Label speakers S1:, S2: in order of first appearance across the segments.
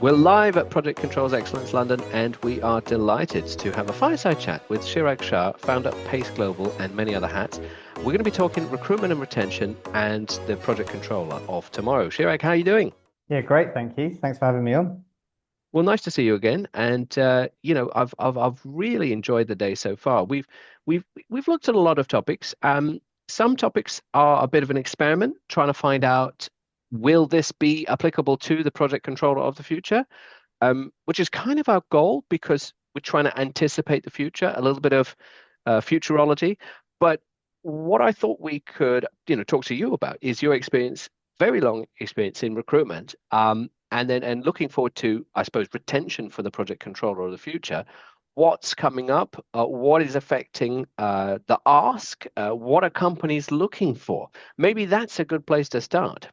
S1: We're live at Project Controls Excellence London, and we are delighted to have a fireside chat with Chirag Shah, founder of Pace Global, and many other hats. We're going to be talking recruitment and retention and the project controller of tomorrow. Chirag, how are you doing?
S2: Yeah, great. Thank you. Thanks for having me on.
S1: Well, nice to see you again. And I've really enjoyed the day so far. We've looked at a lot of topics. Some topics are a bit of an experiment, trying to find out will this be applicable to the project controller of the future, which is kind of our goal because we're trying to anticipate the future, a little bit of futurology. But what I thought we could, talk to you about is your experience, very long experience in recruitment, and looking forward to, I suppose, retention for the project controller of the future. What's coming up? What is affecting the ask? What are companies looking for? Maybe that's a good place to start.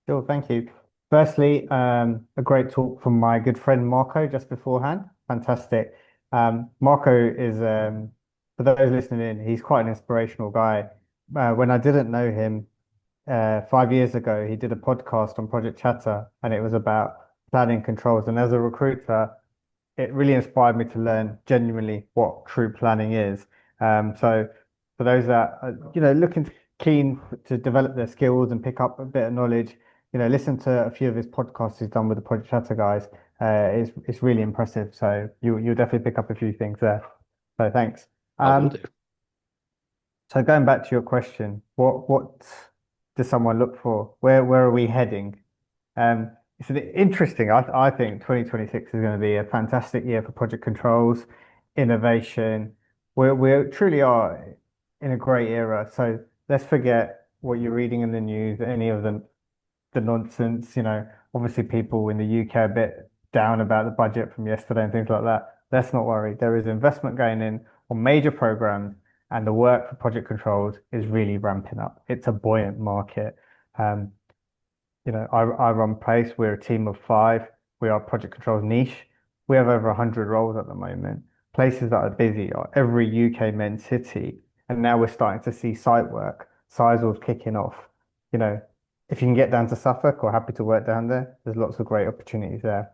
S2: Sure, thank you. Firstly, a great talk from my good friend Marco just beforehand. Fantastic. Marco is, for those listening in, he's quite an inspirational guy. When I didn't know him 5 years ago, he did a podcast on Project Chatter, and it was about planning controls. And as a recruiter, it really inspired me to learn genuinely what true planning is. So for those that are, looking keen to develop their skills and pick up a bit of knowledge, listen to a few of his podcasts he's done with the Project Chatter guys. It's really impressive. So you'll definitely pick up a few things there. So thanks.
S1: I will do.
S2: So going back to your question, what does someone look for? Where are we heading? It's an interesting. I think 2026 is going to be a fantastic year for project controls, innovation. We truly are in a great era. So let's forget what you're reading in the news, any of the nonsense. Obviously people in the UK are a bit down about the budget from yesterday and things like that. Let's not worry. There is investment going in on major programs, and the work for project controls is really ramping up. It's a buoyant market. Um, I run Pace. We're a team of five. We are project controls niche. We have over 100 roles at the moment. Places that are busy are every UK men's city. And now we're starting to see site work, Sizel's kicking off. You know, if you can get down to Suffolk or happy to work down there, there's lots of great opportunities there.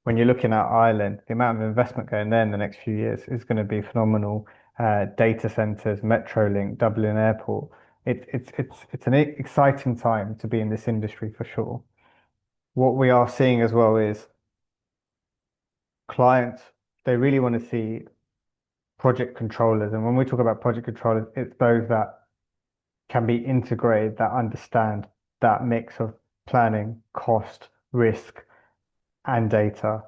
S2: When you're looking at Ireland, the amount of investment going there in the next few years is going to be phenomenal. Data centers, Metrolink, Dublin Airport. It's an exciting time to be in this industry for sure. What we are seeing as well is clients, they really want to see project controllers. And when we talk about project controllers, it's those that can be integrated, that understand that mix of planning, cost, risk, and data.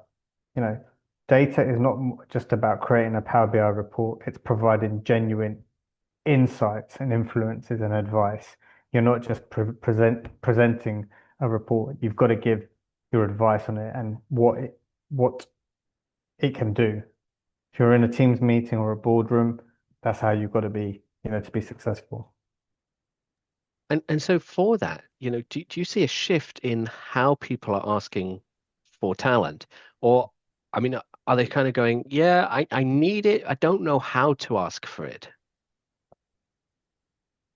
S2: You know, data is not just about creating a Power BI report, it's providing genuine insights and influences and advice. You're not just presenting a report. You've got to give your advice on it and what it can do. If you're in a Teams meeting or a boardroom, that's how you've got to be, to be successful.
S1: And so for that, do you see a shift in how people are asking for talent? Or, I mean, are they kind of going, yeah, I need it. I don't know how to ask for it.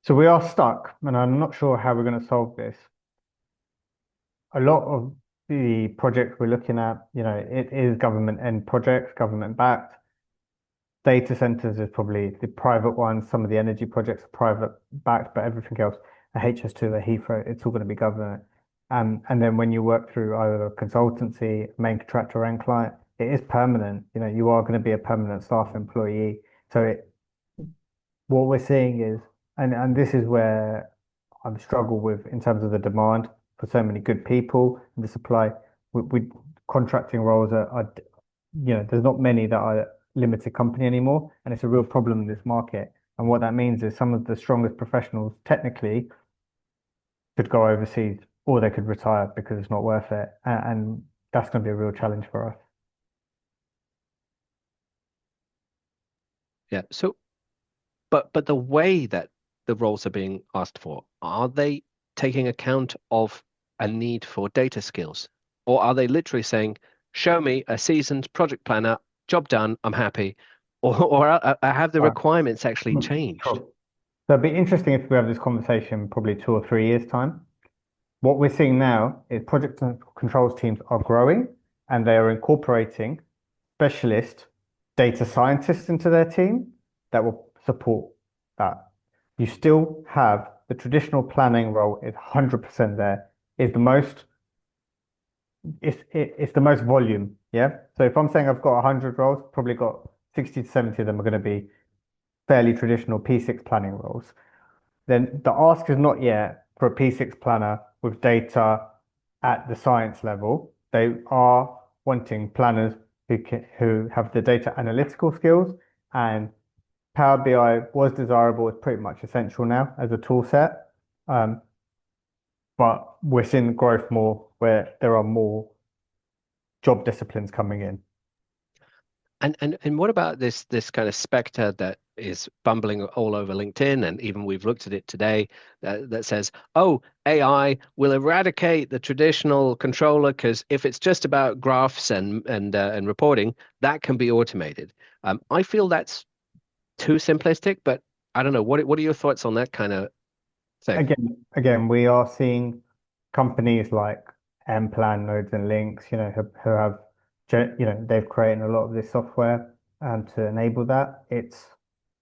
S2: So we are stuck, and I'm not sure how we're going to solve this. A lot of the projects we're looking at, it is government end projects, government backed. Data centers is probably the private ones. Some of the energy projects are private backed, but everything else, a HS2, a Heathrow, it's all going to be government. And then when you work through either a consultancy, main contractor, and client, it is permanent. You are going to be a permanent staff employee. So what we're seeing is, and this is where I've struggled with in terms of the demand for so many good people and the supply. We contracting roles there's not many that are limited company anymore, and it's a real problem in this market. And what that means is some of the strongest professionals technically could go overseas or they could retire because it's not worth it. And that's going to be a real challenge for us.
S1: Yeah. So, but the way that the roles are being asked for, are they taking account of a need for data skills? Or are they literally saying, show me a seasoned project planner, job done, I'm happy? Or have the
S2: Right.
S1: requirements actually changed?
S2: Sure. So it'd be interesting if we have this conversation probably 2 or 3 years' time. What we're seeing now is project controls teams are growing, and they are incorporating specialist data scientists into their team that will support that. You still have the traditional planning role is 100% there. Is the most it's the most volume, yeah. So if I'm saying I've got 100 roles, probably got 60 to 70 of them are going to be fairly traditional P6 planning roles. Then the ask is not yet for a P6 planner with data at the science level. They are wanting planners who have the data analytical skills, and Power BI was desirable, it's pretty much essential now as a tool set. Um, but we're seeing growth more where there are more job disciplines coming in.
S1: And what about this kind of specter that is bumbling all over LinkedIn, and even we've looked at it today, that says, "Oh, AI will eradicate the traditional controller because if it's just about graphs and reporting, that can be automated." I feel that's too simplistic, but I don't know. What are your thoughts on that kind of thing?
S2: Again, we are seeing companies like Plan Nodes and Links, who have, they've created a lot of this software to enable that. It's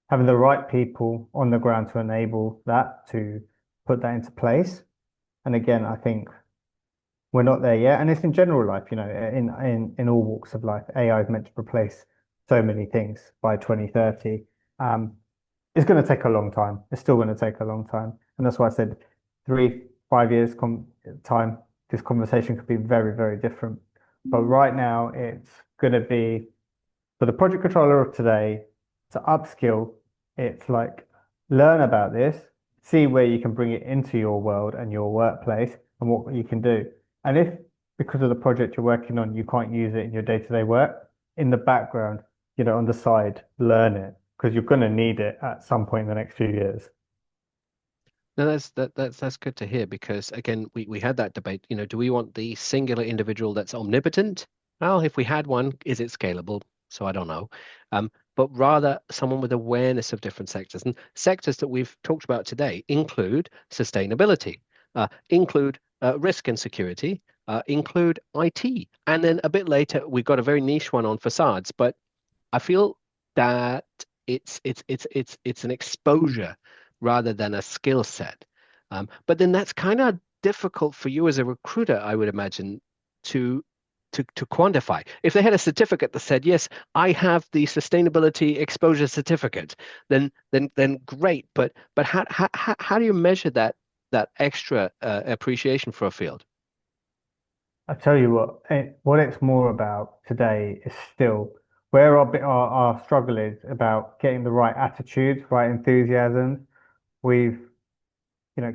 S2: having the right people on the ground to enable that, to put that into place. And again, I think we're not there yet. And it's in general life, in all walks of life. AI is meant to replace so many things by 2030. Um, it's going to take a long time. It's still going to take a long time. And that's why I said 3, 5 years time, this conversation could be very, very different. But right now, it's going to be for the project controller of today to upskill. It's like learn about this, see where you can bring it into your world and your workplace and what you can do. And if because of the project you're working on, you can't use it in your day-to-day work, in the background, on the side, learn it because you're going to need it at some point in the next few years.
S1: No, that's good to hear because again, we had that debate. Do we want the singular individual that's omnipotent? Well, if we had one, is it scalable? So I don't know. But rather someone with awareness of different sectors. And sectors that we've talked about today include sustainability, include risk and security, include IT. And then a bit later, we've got a very niche one on facades. But I feel that it's an exposure rather than a skill set. But then that's kind of difficult for you as a recruiter, I would imagine, to to quantify. If they had a certificate that said, "Yes, I have the sustainability exposure certificate," then great. But how do you measure that extra appreciation for a field?
S2: I tell you what it's more about today is still where our struggle is about getting the right attitudes, right enthusiasms. We've, you know,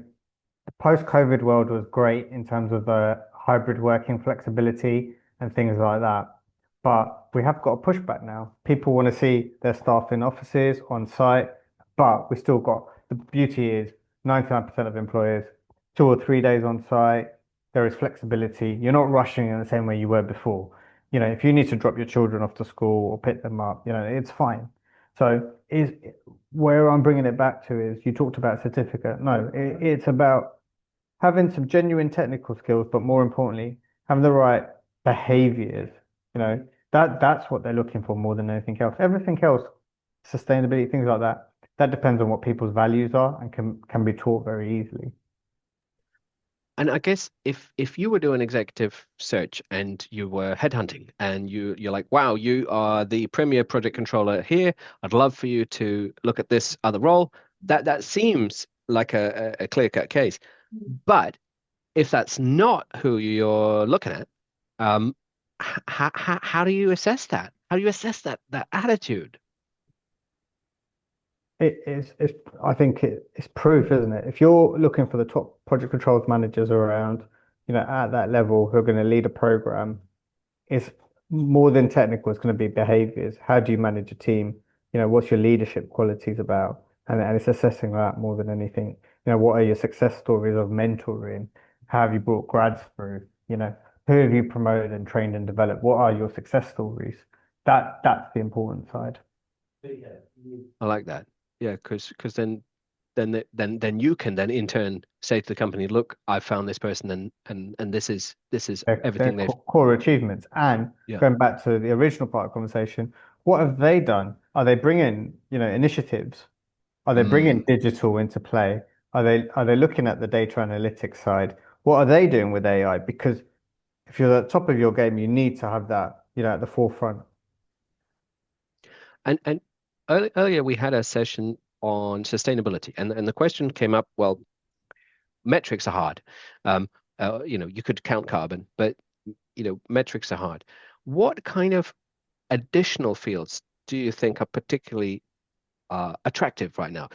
S2: the post-COVID world was great in terms of hybrid working flexibility and things like that. But we have got a pushback now. People want to see their staff in offices, on site, but we still got the beauty is 99% of employers, 2 or 3 days on site, there is flexibility. You're not rushing in the same way you were before. If you need to drop your children off to school or pick them up, it's fine. So is where I'm bringing it back to is you talked about certificate. No, it's about having some genuine technical skills, but more importantly, having the right behaviors. That's what they're looking for more than anything else. Everything else, sustainability, things like that, that depends on what people's values are and can be taught very easily.
S1: And I guess if you were doing executive search and you were headhunting and you're like, wow, you are the premier project controller here. I'd love for you to look at this other role. That seems like a clear-cut case. But if that's not who you're looking at, um, how do you assess that? How do you assess that attitude?
S2: I think it's proof, isn't it? If you're looking for the top project controls managers around, at that level who are going to lead a program, it's more than technical. It's going to be behaviors. How do you manage a team? What's your leadership qualities about? And it's assessing that more than anything. What are your success stories of mentoring? How have you brought grads through? Who have you promoted and trained and developed? What are your success stories? That's the important side.
S1: I like that. Yeah, because then then you can then in turn say to the company, look, I've found this person, and this is
S2: Their
S1: everything they've.
S2: core achievements. And
S1: Yeah.
S2: going back to the original part of the conversation, what have they done? Are they bringing, initiatives? Are they bringing
S1: Mm.
S2: digital into play? Are they looking at the data analytics side? What are they doing with AI? Because if you're at the top of your game, you need to have that, at the forefront.
S1: And earlier we had a session on sustainability, and the question came up, well, metrics are hard. Um, you could count carbon, but metrics are hard. What kind of additional fields do you think are particularly attractive right now?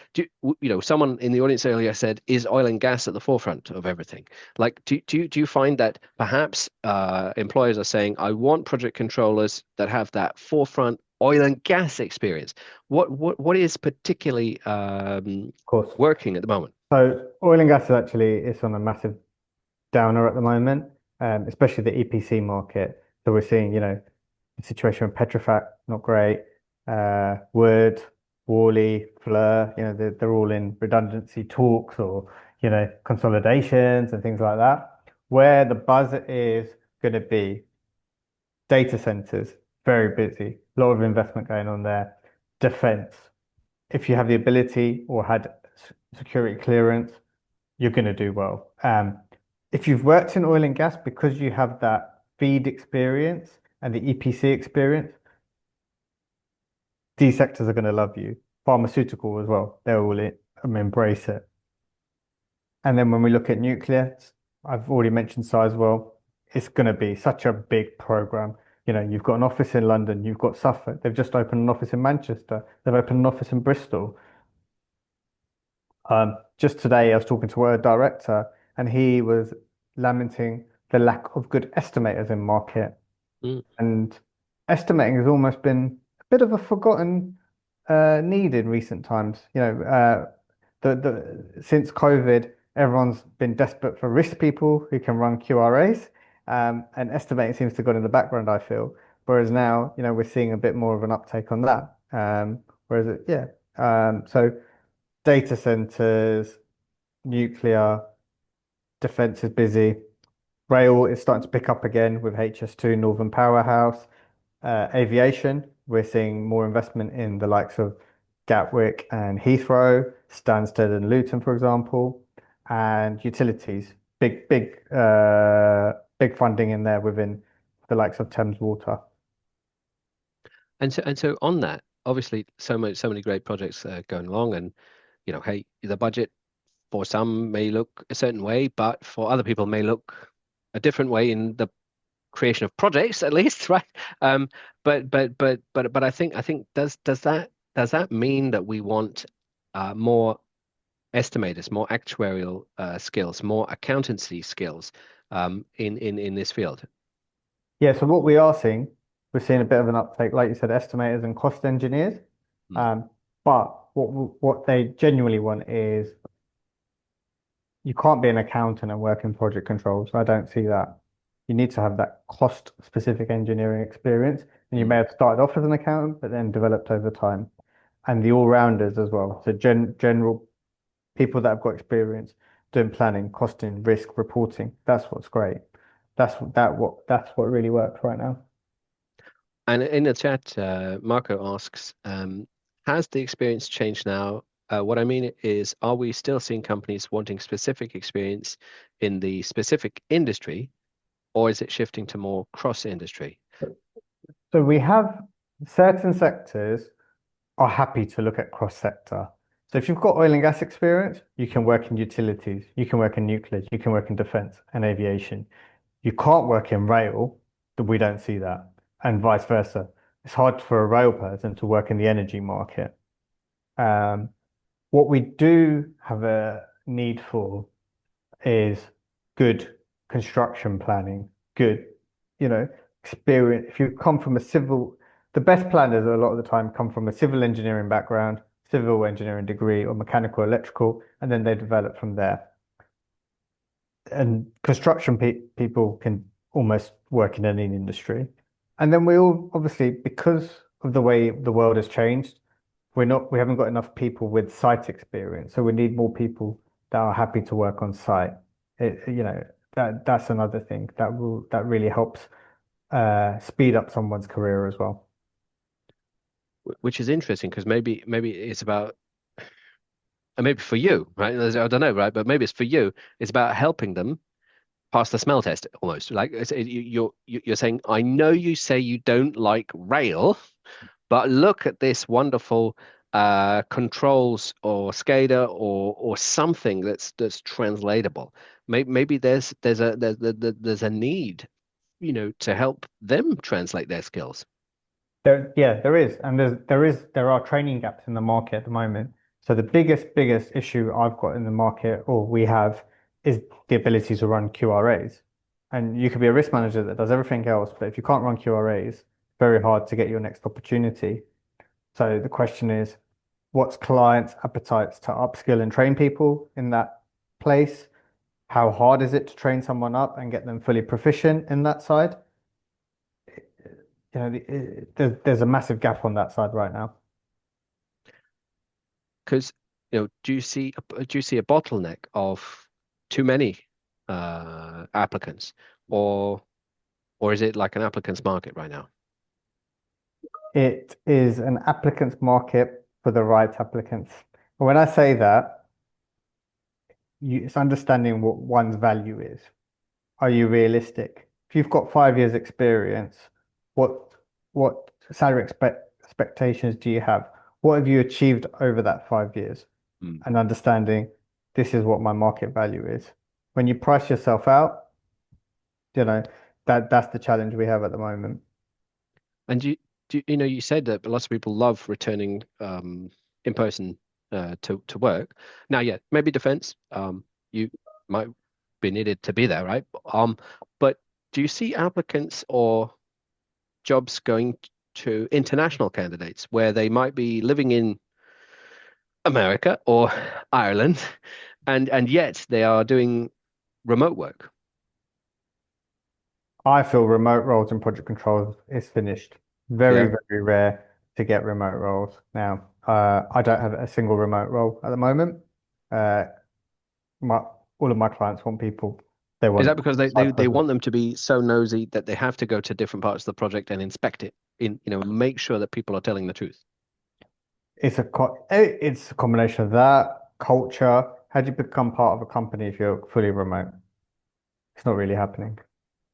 S1: Someone in the audience earlier said, "Is oil and gas at the forefront of everything?" Like, do you find that perhaps employers are saying, "I want project controllers that have that forefront oil and gas experience"? What is particularly
S2: Of course.
S1: working at the moment?
S2: So oil and gas is actually it's on a massive downer at the moment, especially the EPC market. So we're seeing, the situation with Petrofac, not great. Wood, Worley, Fleur, they're all in redundancy talks or, consolidations and things like that. Where the buzz is going to be data centers, very busy, a lot of investment going on there. Defense, if you have the ability or had security clearance, you're going to do well. If you've worked in oil and gas, because you have that feed experience and the EPC experience, these sectors are going to love you. Pharmaceutical as well, they're all embrace it. And then when we look at nuclear, I've already mentioned Sizewell. It's going to be such a big program. You've got an office in London, you've got Suffolk. They've just opened an office in Manchester. They've opened an office in Bristol. Just today, I was talking to a director, and he was lamenting the lack of good estimators in market.
S1: Mm.
S2: And estimating has almost been a bit of a forgotten need in recent times. Since COVID, everyone's been desperate for risk people who can run QRAs, and estimating seems to have gone in the background, I feel. Whereas now, we're seeing a bit more of an uptake on that. Yeah. So data centers, nuclear, defense is busy. Rail is starting to pick up again with HS2 Northern Powerhouse. Aviation, we're seeing more investment in the likes of Gatwick and Heathrow, Stansted and Luton, for example, and utilities. Big funding in there within the likes of Thames Water.
S1: And so on that, obviously, so many great projects going along, and hey, the budget for some may look a certain way, but for other people may look a different way in the creation of projects, at least, right? Um, but I think does that mean that we want more estimators, more actuarial skills, more accountancy skills in this field?
S2: Yeah, so what we are seeing, we're seeing a bit of an uptake, like you said, estimators and cost engineers.
S1: Mm.
S2: Um, but what they genuinely want is you can't be an accountant and work in project controls. I don't see that. You need to have that cost specific engineering experience. And you may
S1: Mm.
S2: have started off as an accountant, but then developed over time. And the all-rounders as well. So general people that have got experience doing planning, costing, risk, reporting. That's what's great. That's what really works right now.
S1: And in the chat, Marco asks, has the experience changed now? What I mean is, are we still seeing companies wanting specific experience in the specific industry, or is it shifting to more cross-industry?
S2: So we have certain sectors are happy to look at cross sector. So if you've got oil and gas experience, you can work in utilities, you can work in nuclear, you can work in defense and aviation. You can't work in rail, that we don't see that, and vice versa. It's hard for a rail person to work in the energy market. Um, what we do have a need for is good construction planning, good, you know, experience. If you come from a civil, the best planners a lot of the time come from a civil engineering background, civil engineering degree, or mechanical, electrical, and then they develop from there. And construction people can almost work in any industry. And then we all, obviously, because of the way the world has changed, we haven't got enough people with site experience, so we need more people that are happy to work on site. That's another thing that really helps speed up someone's career as well.
S1: Which is interesting because maybe it's about, and maybe for you, right? I don't know, right? But maybe it's for you. It's about helping them pass the smell test almost. Like you're saying, I know you say you don't like rail, but look at this wonderful controls or SCADA or something that's translatable. Maybe there's a need, to help them translate their skills.
S2: There is, and there are training gaps in the market at the moment. So the biggest issue I've got in the market, or we have, is the ability to run QRAs. And you could be a risk manager that does everything else, but if you can't run QRAs, very hard to get your next opportunity. So the question is, what's clients' appetites to upskill and train people in that place? How hard is it to train someone up and get them fully proficient in that side? There's a massive gap on that side right now.
S1: Because, do you see a bottleneck of too many applicants, or or is it like an applicant's market right now?
S2: It is an applicant's market for the right applicants. But when I say that, it's understanding what one's value is. Are you realistic? If you've got 5 years experience, what what salary expectations do you have? What have you achieved over that 5 years?
S1: Mm.
S2: And understanding this is what my market value is. When you price yourself out, you know, that's the challenge we have at the moment.
S1: And you said that lots of people love returning in person to work. Now, yeah, maybe defense. You might be needed to be there, right? But do you see applicants or jobs going to international candidates where they might be living in America or Ireland, and yet they are doing remote work?
S2: I feel remote roles and project controls is finished. Very,
S1: Yeah.
S2: very rare to get remote roles now. I don't have a single remote role at the moment. Uh, my all of my clients want people. They
S1: Is
S2: want
S1: that because they
S2: site
S1: want
S2: presence.
S1: them to be so nosy that they have to go to different parts of the project and inspect it make sure that people are telling the truth?
S2: It's a combination of that culture. How do you become part of a company if you're fully remote? It's not really happening.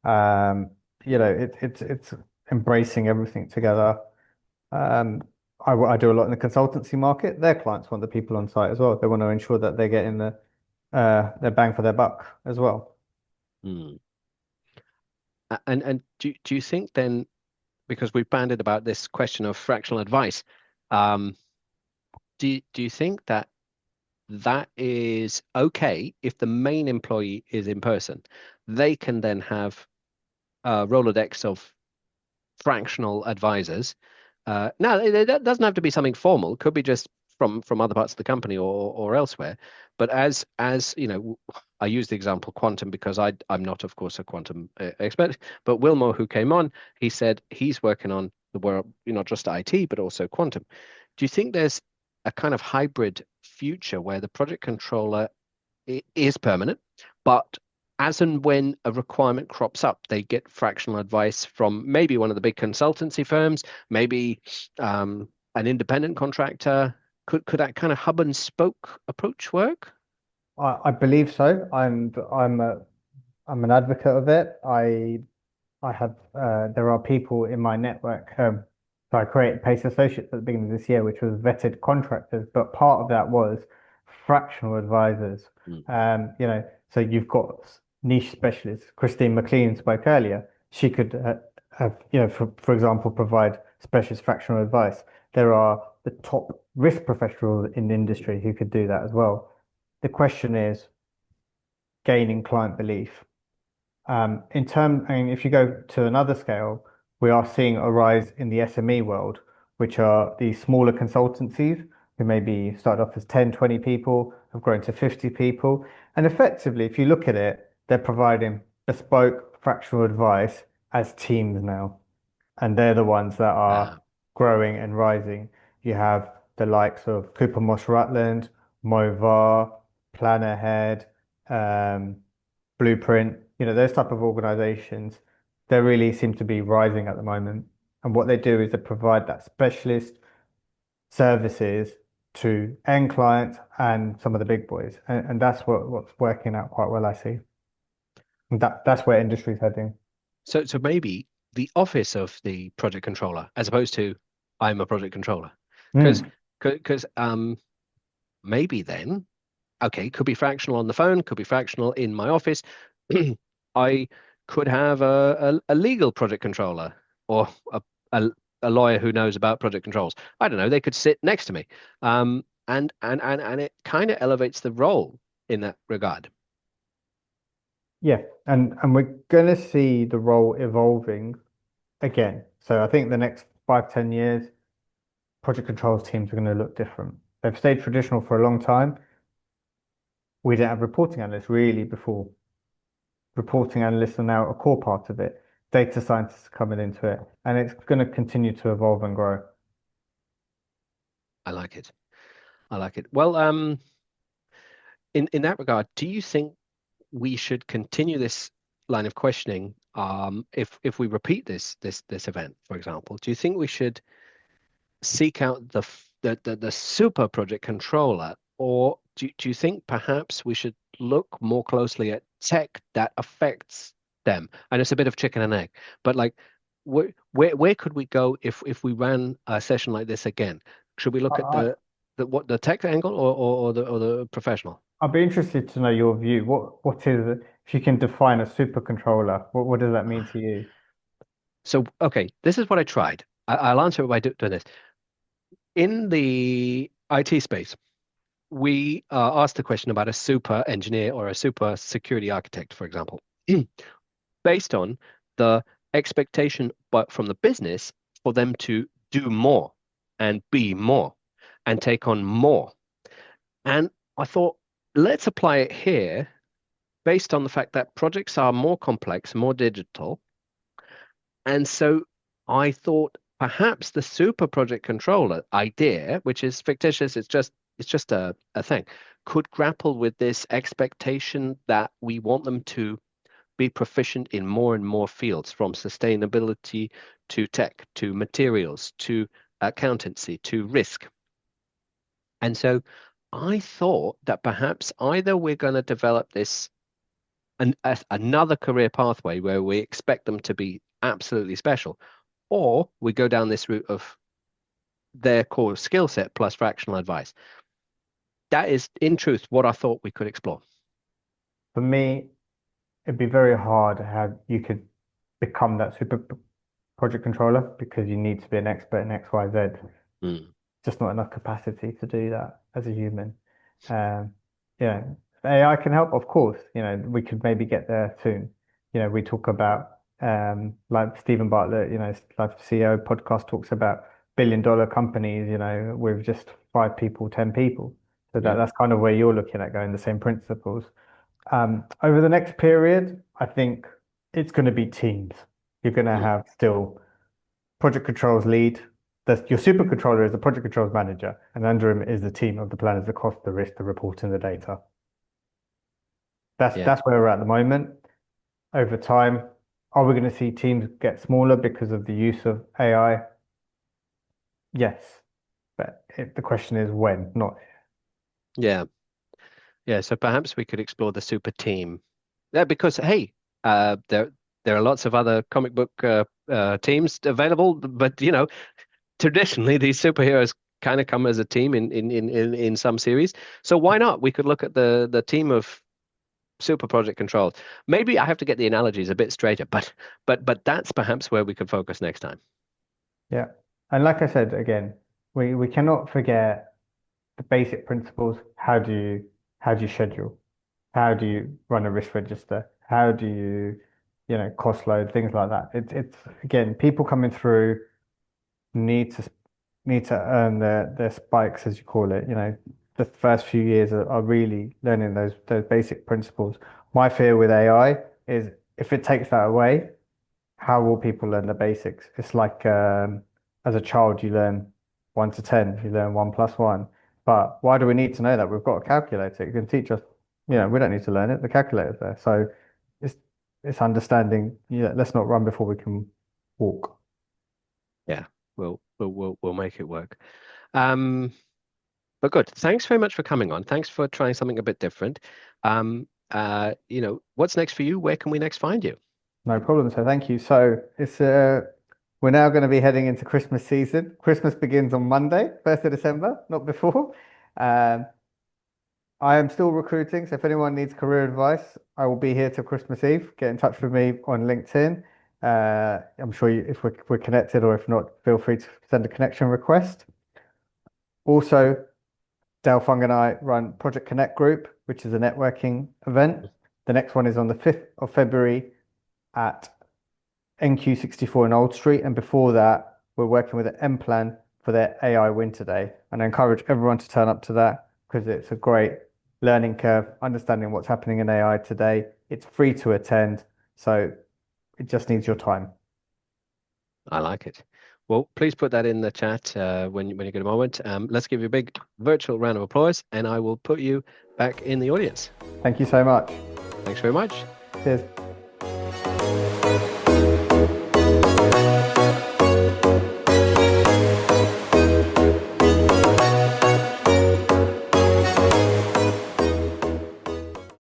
S2: Um, it's embracing everything together. Um, I do a lot in the consultancy market. Their clients want the people on site as well. They want to ensure that they're getting their bang for their buck as well.
S1: Hmm. And do you think then, because we've banded about this question of fractional advice, um, do you think that that is okay if the main employee is in person? They can then have a Rolodex of fractional advisors. Now, that doesn't have to be something formal. It could be just from other parts of the company or elsewhere. But as you know, I use the example quantum because I'm not, of course, a quantum expert. But Wilmore, who came on, he said he's working on the world, not just IT, but also quantum. Do you think there's a kind of hybrid future where the project controller is permanent, but as and when a requirement crops up, they get fractional advice from maybe one of the big consultancy firms, maybe an independent contractor. Could that kind of hub and spoke approach work?
S2: I believe so. I'm an advocate of it. I have there are people in my network. So I created Pace Associates at the beginning of this year, which was vetted contractors, but part of that was fractional advisors.
S1: Mm.
S2: So you've got niche specialists. Christine McLean spoke earlier. She could have, for example, provide specialist fractional advice. There are the top risk professionals in the industry who could do that as well. The question is gaining client belief. I mean, if you go to another scale, we are seeing a rise in the SME world, which are the smaller consultancies who maybe started off as 10, 20 people, have grown to 50 people. And effectively, if you look at it, they're providing bespoke fractional advice as teams now. And they're the ones that are
S1: Uh,
S2: growing and rising. You have the likes of Cooper Moss Rutland, Movar, Plan Ahead, um, Blueprint, those type of organizations, they really seem to be rising at the moment. And what they do is they provide that specialist services to end clients and some of the big boys. And that's what's working out quite well, I see. And that's where industry's heading.
S1: So maybe the office of the project controller, as opposed to I'm a project controller, because
S2: Mm.
S1: because maybe then okay, could be fractional on the phone, could be fractional in my office. I could have a legal project controller or a a lawyer who knows about project controls. I don't know. They could sit next to me, and it kind of elevates the role in that regard.
S2: Yeah, and we're gonna see the role evolving again. So I think the next 5, 10 years, project controls teams are going to look different. They've stayed traditional for a long time. We didn't have reporting analysts really before. Reporting analysts are now a core part of it. Data scientists are coming into it, and it's going to continue to evolve and grow.
S1: I like it. I like it. Well, in that regard, do you think we should continue this line of questioning? If we repeat this event, for example, do you think we should seek out the super project controller, or do you think perhaps we should look more closely at tech that affects them? And it's a bit of chicken and egg, but like where could we go if we ran a session like this again? Should we look at
S2: I,
S1: the tech angle or the professional?
S2: I'd be interested to know your view. What is it? If you can define a supercontroller, what does that mean to you?
S1: So okay, this is what I tried. I'll answer it by doing this. In the IT space, we asked the question about a super engineer or a super security architect, for example, based on the expectation but from the business for them to do more and be more and take on more. And I thought, let's apply it here based on the fact that projects are more complex, more digital. And so I thought perhaps the super project controller idea, which is fictitious, it's just a thing, could grapple with this expectation that we want them to be proficient in more and more fields, from sustainability to tech to materials to accountancy to risk. And so I thought that perhaps either we're going to develop another career pathway where we expect them to be absolutely special, or we go down this route of their core skill set plus fractional advice. That is, in truth, what I thought we could explore.
S2: For me, it'd be very hard how you could become that project controller because you need to be an expert in X, Y, Z.
S1: Mm,
S2: Just not enough capacity to do that as a human. Um, yeah, AI can help, of course. We could maybe get there soon. We talk about like Stephen Bartlett, like CEO podcast talks about billion-dollar companies, with just 5 people, 10 people. So
S1: yeah,
S2: that's kind of where you're looking at going, the same principles. Over the next period, I think it's going to be teams. You're going to
S1: mm,
S2: have still project controls lead. Your super controller is the project controls manager, and under him is the team of the planners, the cost, the risk, the reporting, the data. That's
S1: yeah,
S2: that's where we're at the moment. Over time, are we going to see teams get smaller because of the use of AI? Yes, but the question is when, not.
S1: yeah, yeah. So perhaps we could explore the super team. Yeah, because hey, there are lots of other comic book teams available, but traditionally these superheroes kind of come as a team in some series. So why not? We could look at the team of super project controls. Maybe I have to get the analogies a bit straighter, but that's perhaps where we could focus next time.
S2: Yeah, and like I said again, we cannot forget the basic principles. How do you schedule? How do you run a risk register? How do you, cost load, things like that. It's again, people coming through need to need to earn their spikes, as you call it. The first few years are really learning those basic principles. My fear with AI is if it takes that away, how will people learn the basics? It's like as a child, you learn 1 to 10, you learn 1 plus 1. But why do we need to know that? We've got a calculator. It can teach us, we don't need to learn it. The calculator's there. So it's it's understanding, let's not run before we can walk.
S1: Yeah, we'll make it work. But good. Thanks very much for coming on. Thanks for trying something a bit different. What's next for you? Where can we next find you?
S2: No problem. So thank you. So it's we're now going to be heading into Christmas season. Christmas begins on Monday, 1st of December, not before. Um, I am still recruiting, so if anyone needs career advice, I will be here till Christmas Eve. Get in touch with me on LinkedIn. I'm sure if we're connected, or if not, feel free to send a connection request. Also, Dale Fung and I run Project Connect Group, which is a networking event. The next one is on the 5th of February at NQ64 in Old Street. And before that, we're working with M Plan for their AI Winter Day. And I encourage everyone to turn up to that because it's a great learning curve, understanding what's happening in AI today. It's free to attend, so it just needs your time.
S1: I like it. Well, please put that in the chat when you get a moment. Let's give you a big virtual round of applause, and I will put you back in the audience.
S2: Thank you so much.
S1: Thanks very much.
S2: Cheers.